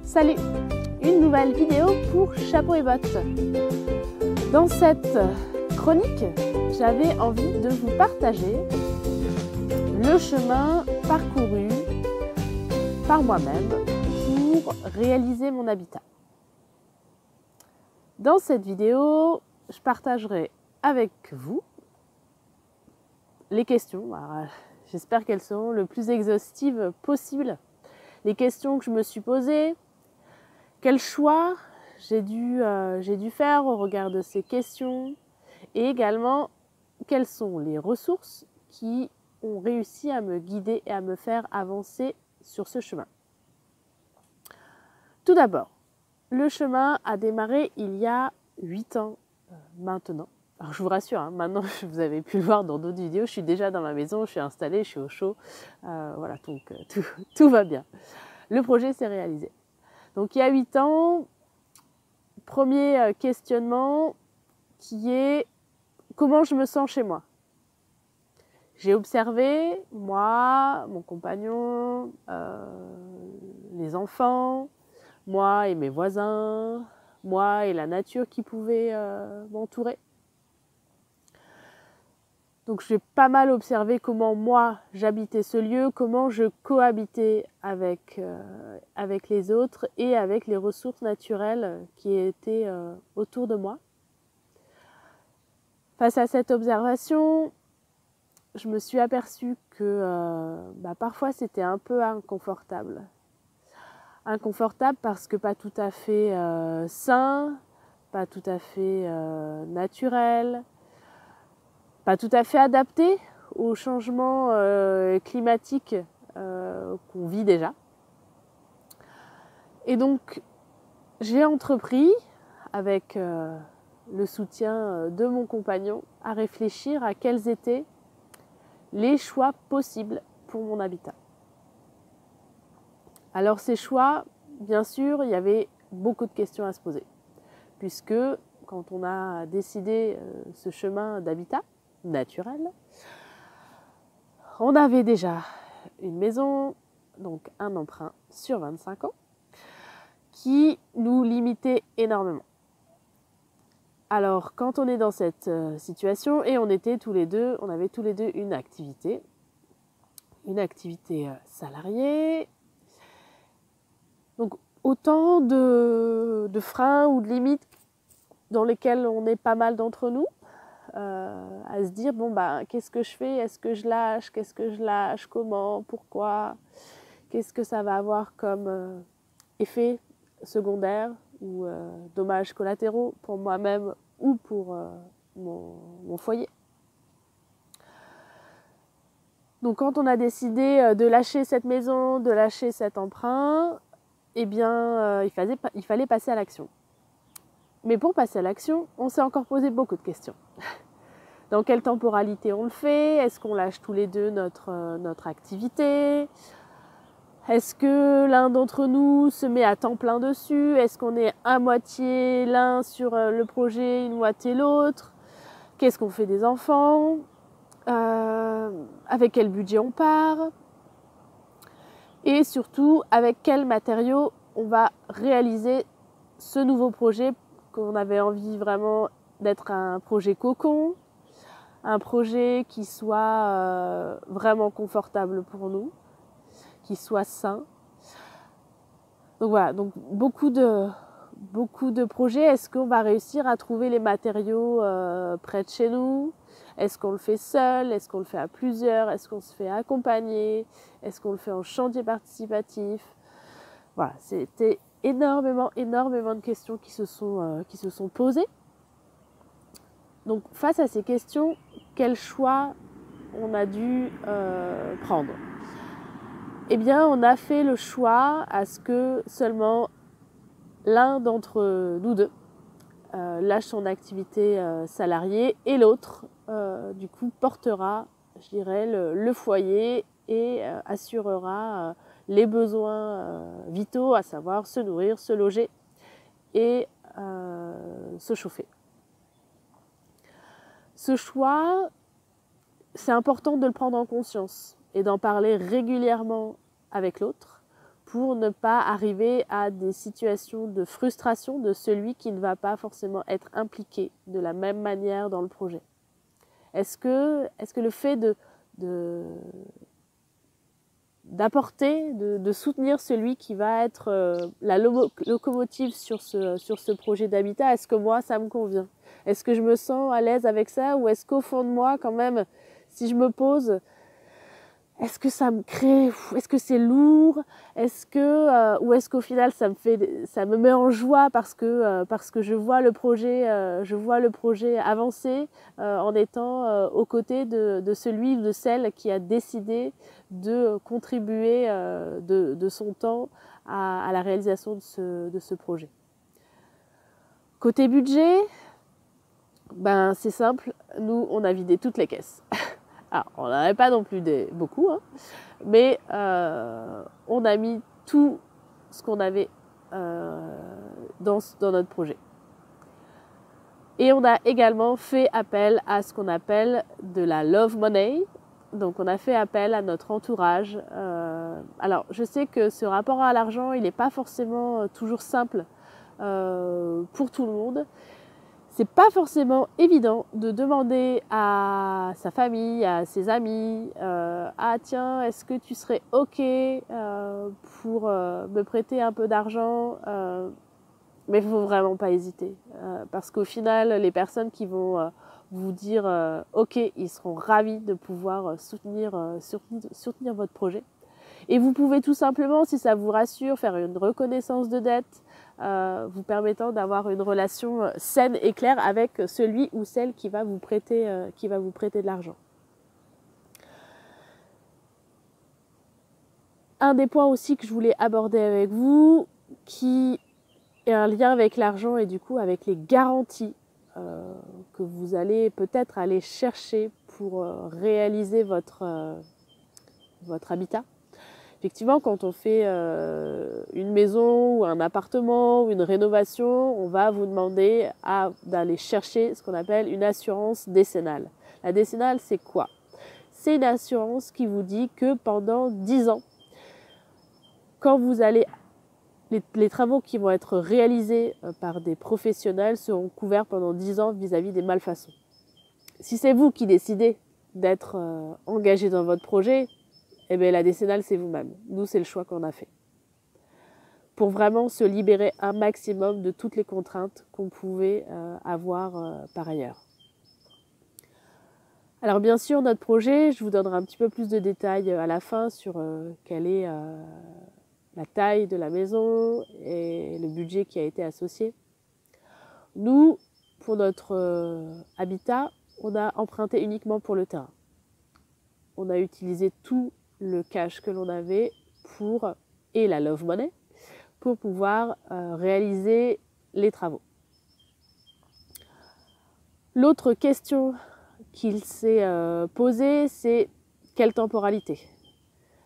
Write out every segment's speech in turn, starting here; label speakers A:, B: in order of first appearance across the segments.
A: Salut! Une nouvelle vidéo pour Chapeau et Bottes. Dans cette chronique, j'avais envie de vous partager le chemin parcouru par moi-même pour réaliser mon habitat. Dans cette vidéo, je partagerai avec vous les questions. J'espère qu'elles seront le plus exhaustives possible. Les questions que je me suis posées, quels choix j'ai dû faire au regard de ces questions et également quelles sont les ressources qui ont réussi à me guider et à me faire avancer sur ce chemin. Tout d'abord, le chemin a démarré il y a 8 ans maintenant. Alors je vous rassure, maintenant vous avez pu le voir dans d'autres vidéos, je suis déjà dans ma maison, je suis installée, je suis au chaud, voilà, donc tout va bien. Le projet s'est réalisé. Donc il y a 8 ans, premier questionnement qui est comment je me sens chez moi. J'ai observé, moi, mon compagnon, les enfants, moi et mes voisins, moi et la nature qui pouvait m'entourer. Donc j'ai pas mal observé comment moi j'habitais ce lieu, comment je cohabitais avec les autres et avec les ressources naturelles qui étaient autour de moi. Face à cette observation, je me suis aperçue que parfois c'était un peu inconfortable. Inconfortable parce que pas tout à fait sain, pas tout à fait naturel, pas tout à fait adapté aux changements climatiques qu'on vit déjà. Et donc, j'ai entrepris, avec le soutien de mon compagnon, à réfléchir à quels étaient les choix possibles pour mon habitat. Alors ces choix, bien sûr, il y avait beaucoup de questions à se poser, puisque quand on a décidé ce chemin d'habitat naturel, on avait déjà une maison, donc un emprunt sur 25 ans, qui nous limitait énormément. Alors quand on est dans cette situation, et on avait tous les deux une activité salariée, donc autant de freins ou de limites dans lesquelles on est pas mal d'entre nous, à se dire qu'est-ce que je fais, est-ce que je lâche, comment, pourquoi, qu'est-ce que ça va avoir comme effet secondaire ou dommages collatéraux pour moi-même ou pour mon foyer. Donc quand on a décidé de lâcher cette maison, de lâcher cet emprunt, eh bien il fallait passer à l'action. Mais pour passer à l'action, on s'est encore posé beaucoup de questions. Dans quelle temporalité on le fait? Est-ce qu'on lâche tous les deux notre activité? Est-ce que l'un d'entre nous se met à temps plein dessus? Est-ce qu'on est à moitié l'un sur le projet, une moitié l'autre? Qu'est-ce qu'on fait des enfants? Avec quel budget on part? Et surtout, avec quels matériaux on va réaliser ce nouveau projet qu'on avait envie vraiment d'être un projet cocon, un projet qui soit vraiment confortable pour nous, qui soit sain. Donc voilà, donc beaucoup de projets. Est-ce qu'on va réussir à trouver les matériaux près de chez nous? Est-ce qu'on le fait seul? Est-ce qu'on le fait à plusieurs? Est-ce qu'on se fait accompagner? Est-ce qu'on le fait en chantier participatif? Voilà, c'était énormément de questions qui se sont posées. Donc face à ces questions, quel choix on a dû prendre? Eh bien, on a fait le choix à ce que seulement l'un d'entre nous deux lâche son activité salariée et l'autre, du coup, portera, je dirais, le foyer et assurera les besoins vitaux, à savoir se nourrir, se loger et se chauffer. Ce choix, c'est important de le prendre en conscience et d'en parler régulièrement avec l'autre pour ne pas arriver à des situations de frustration de celui qui ne va pas forcément être impliqué de la même manière dans le projet. Est-ce que le fait d'apporter, de soutenir celui qui va être la locomotive sur ce projet d'habitat, est-ce que moi ça me convient? Est-ce que je me sens à l'aise avec ça, ou est-ce qu'au fond de moi quand même, si je me pose, est-ce que ça me crée, est-ce que c'est lourd, ou est-ce qu'au final ça me met en joie parce que je vois le projet avancer en étant aux côtés de celui ou de celle qui a décidé de contribuer de son temps à la réalisation de ce projet. Côté budget, ben c'est simple, nous on a vidé toutes les caisses. Alors, on n'en avait pas non plus beaucoup, hein, mais on a mis tout ce qu'on avait dans notre projet. Et on a également fait appel à ce qu'on appelle de la love money. Donc on a fait appel à notre entourage. Alors je sais que ce rapport à l'argent, il n'est pas forcément toujours simple pour tout le monde. C'est pas forcément évident de demander à sa famille, à ses amis, ah tiens, est-ce que tu serais ok pour me prêter un peu d'argent, mais il ne faut vraiment pas hésiter, parce qu'au final, les personnes qui vont vous dire ok, ils seront ravis de pouvoir soutenir votre projet. Et vous pouvez tout simplement, si ça vous rassure, faire une reconnaissance de dette, vous permettant d'avoir une relation saine et claire avec celui ou celle qui va vous prêter de l'argent. Un des points aussi que je voulais aborder avec vous, qui est un lien avec l'argent et du coup avec les garanties que vous allez peut-être aller chercher pour réaliser votre habitat. Effectivement, quand on fait une maison ou un appartement ou une rénovation, on va vous demander d'aller chercher ce qu'on appelle une assurance décennale. La décennale, c'est quoi? C'est une assurance qui vous dit que pendant 10 ans, quand vous allez, les travaux qui vont être réalisés par des professionnels seront couverts pendant 10 ans vis-à-vis des malfaçons. Si c'est vous qui décidez d'être engagé dans votre projet, eh bien, la décennale, c'est vous-même. Nous, c'est le choix qu'on a fait. Pour vraiment se libérer un maximum de toutes les contraintes qu'on pouvait avoir par ailleurs. Alors bien sûr, notre projet, je vous donnerai un petit peu plus de détails à la fin sur quelle est la taille de la maison et le budget qui a été associé. Nous, pour notre habitat, on a emprunté uniquement pour le terrain. On a utilisé tout le cash que l'on avait et la love money pour pouvoir réaliser les travaux. L'autre question qu'il s'est posée, c'est quelle temporalité?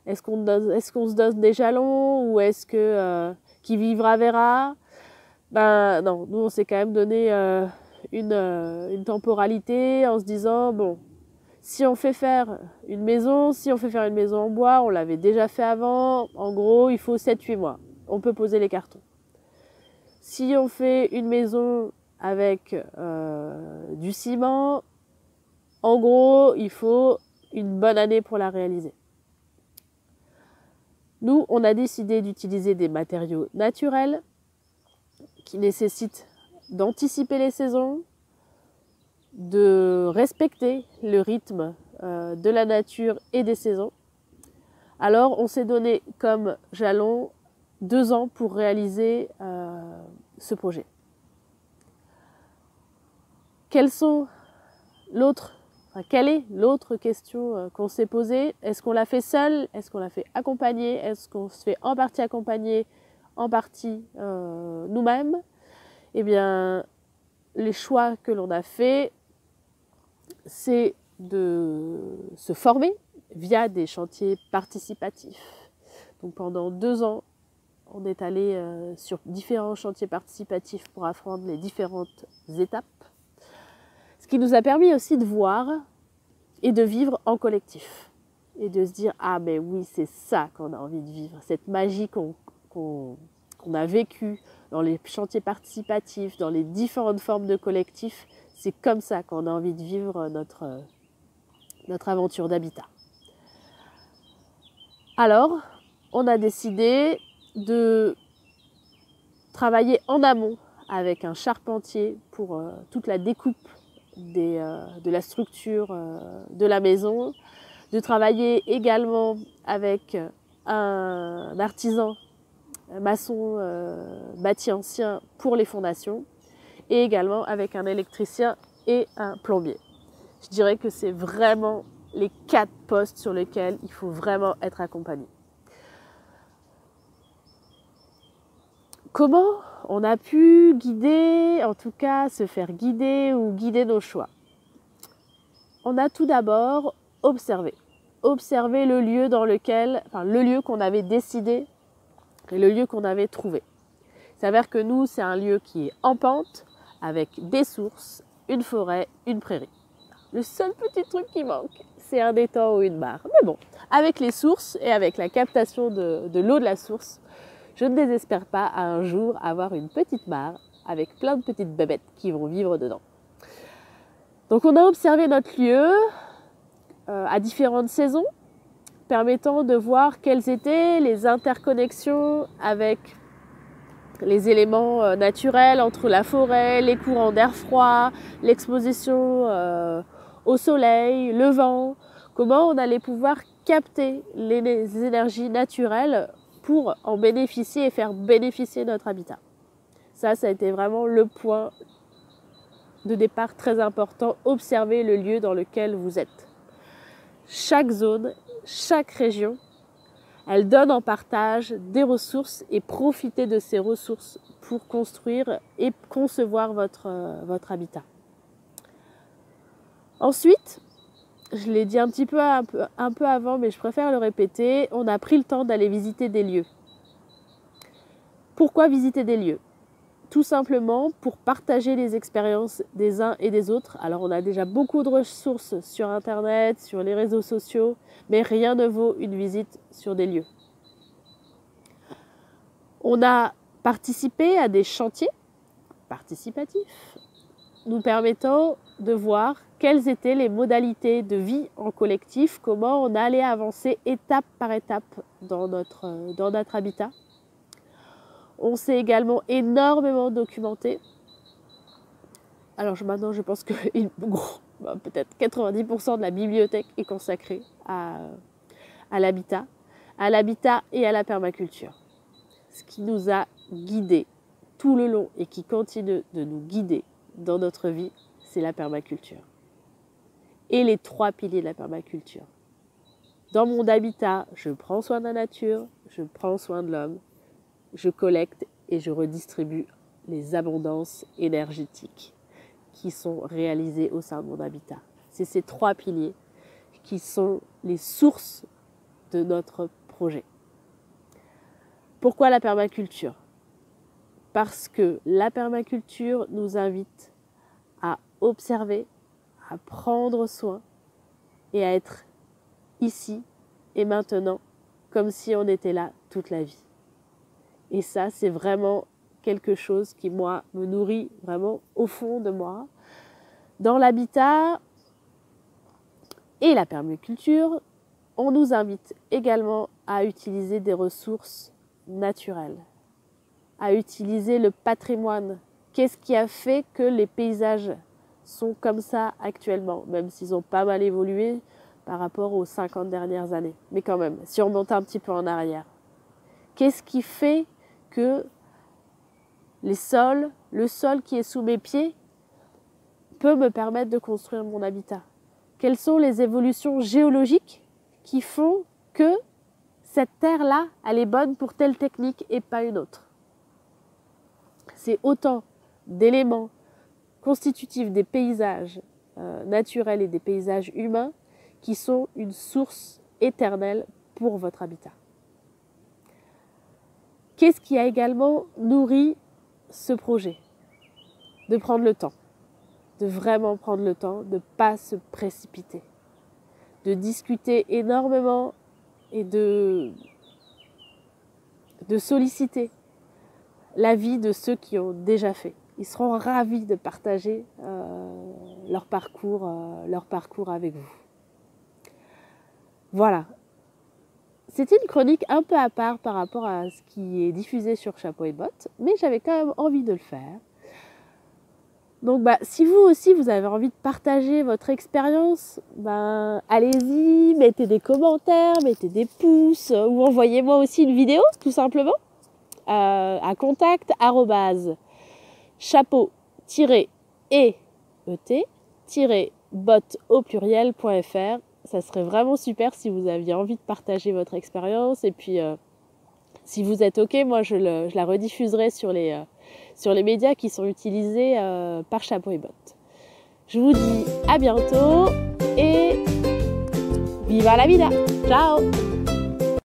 A: Est-ce qu'on se donne des jalons ou est-ce que qui vivra verra? Ben non, nous on s'est quand même donné une temporalité en se disant bon, si on fait faire une maison en bois, on l'avait déjà fait avant, en gros, il faut 7-8 mois. On peut poser les cartons. Si on fait une maison avec du ciment, en gros, il faut une bonne année pour la réaliser. Nous, on a décidé d'utiliser des matériaux naturels qui nécessitent d'anticiper les saisons, de respecter le rythme de la nature et des saisons. Alors on s'est donné comme jalon 2 ans pour réaliser ce projet. Quelle est l'autre question qu'on s'est posée? Est-ce qu'on l'a fait seul? Est-ce qu'on l'a fait accompagné? Est-ce qu'on se fait en partie accompagner, en partie nous-mêmes? Eh bien, les choix que l'on a faits, c'est de se former via des chantiers participatifs. Donc pendant 2 ans, on est allé sur différents chantiers participatifs pour apprendre les différentes étapes. Ce qui nous a permis aussi de voir et de vivre en collectif. Et de se dire, ah mais oui, c'est ça qu'on a envie de vivre, cette magie qu'on qu'on a vécues dans les chantiers participatifs, dans les différentes formes de collectifs, c'est comme ça qu'on a envie de vivre notre aventure d'habitat. Alors, on a décidé de travailler en amont avec un charpentier pour toute la découpe de la structure de la maison, de travailler également avec un artisan maçon bâti ancien pour les fondations et également avec un électricien et un plombier. Je dirais que c'est vraiment les 4 postes sur lesquels il faut vraiment être accompagné. Comment on a pu guider, en tout cas se faire guider ou guider nos choix? On a tout d'abord observé le lieu dans lequel, le lieu qu'on avait décidé et le lieu qu'on avait trouvé. Il s'avère que nous, c'est un lieu qui est en pente, avec des sources, une forêt, une prairie. Le seul petit truc qui manque, c'est un étang ou une mare. Mais bon, avec les sources et avec la captation de l'eau de la source, je ne désespère pas à un jour avoir une petite mare avec plein de petites bébêtes qui vont vivre dedans. Donc on a observé notre lieu à différentes saisons, permettant de voir quelles étaient les interconnexions avec les éléments naturels entre la forêt, les courants d'air froid, l'exposition au soleil, le vent, comment on allait pouvoir capter les énergies naturelles pour en bénéficier et faire bénéficier notre habitat. Ça a été vraiment le point de départ très important, observer le lieu dans lequel vous êtes. Chaque zone, chaque région, elle donne en partage des ressources et profiter de ces ressources pour construire et concevoir votre habitat. Ensuite, je l'ai dit un peu avant, mais je préfère le répéter, on a pris le temps d'aller visiter des lieux. Pourquoi visiter des lieux? Tout simplement pour partager les expériences des uns et des autres. Alors on a déjà beaucoup de ressources sur Internet, sur les réseaux sociaux, mais rien ne vaut une visite sur des lieux. On a participé à des chantiers participatifs nous permettant de voir quelles étaient les modalités de vie en collectif, comment on allait avancer étape par étape dans notre habitat. On s'est également énormément documenté. Alors maintenant, je pense que peut-être 90% de la bibliothèque est consacrée à l'habitat et à la permaculture. Ce qui nous a guidés tout le long et qui continue de nous guider dans notre vie, c'est la permaculture. Et les 3 piliers de la permaculture. Dans mon habitat, je prends soin de la nature, je prends soin de l'homme, je collecte et je redistribue les abondances énergétiques qui sont réalisées au sein de mon habitat. C'est ces 3 piliers qui sont les sources de notre projet. Pourquoi la permaculture? Parce que la permaculture nous invite à observer, à prendre soin et à être ici et maintenant comme si on était là toute la vie. Et ça, c'est vraiment quelque chose qui, moi, me nourrit vraiment au fond de moi. Dans l'habitat et la permaculture, on nous invite également à utiliser des ressources naturelles, à utiliser le patrimoine. Qu'est-ce qui a fait que les paysages sont comme ça actuellement, même s'ils ont pas mal évolué par rapport aux 50 dernières années. Mais quand même, si on monte un petit peu en arrière. Qu'est-ce qui fait que le sol qui est sous mes pieds peut me permettre de construire mon habitat? Quelles sont les évolutions géologiques qui font que cette terre-là, elle est bonne pour telle technique et pas une autre? C'est autant d'éléments constitutifs des paysages naturels et des paysages humains qui sont une source éternelle pour votre habitat. Qu'est-ce qui a également nourri ce projet? De prendre le temps, de vraiment prendre le temps, de ne pas se précipiter, de discuter énormément et de de solliciter l'avis de ceux qui ont déjà fait. Ils seront ravis de partager leur parcours avec vous. Voilà. C'était une chronique un peu à part par rapport à ce qui est diffusé sur Chapeau et Bottes, mais j'avais quand même envie de le faire. Donc si vous aussi vous avez envie de partager votre expérience, allez-y, mettez des commentaires, mettez des pouces ou envoyez-moi aussi une vidéo tout simplement à contact@chapeau-et-bottes au pluriel.fr. Ça serait vraiment super si vous aviez envie de partager votre expérience et puis si vous êtes OK, moi je la rediffuserai sur les médias qui sont utilisés par Chapeau et Bottes. Je vous dis à bientôt et viva la vida. Ciao.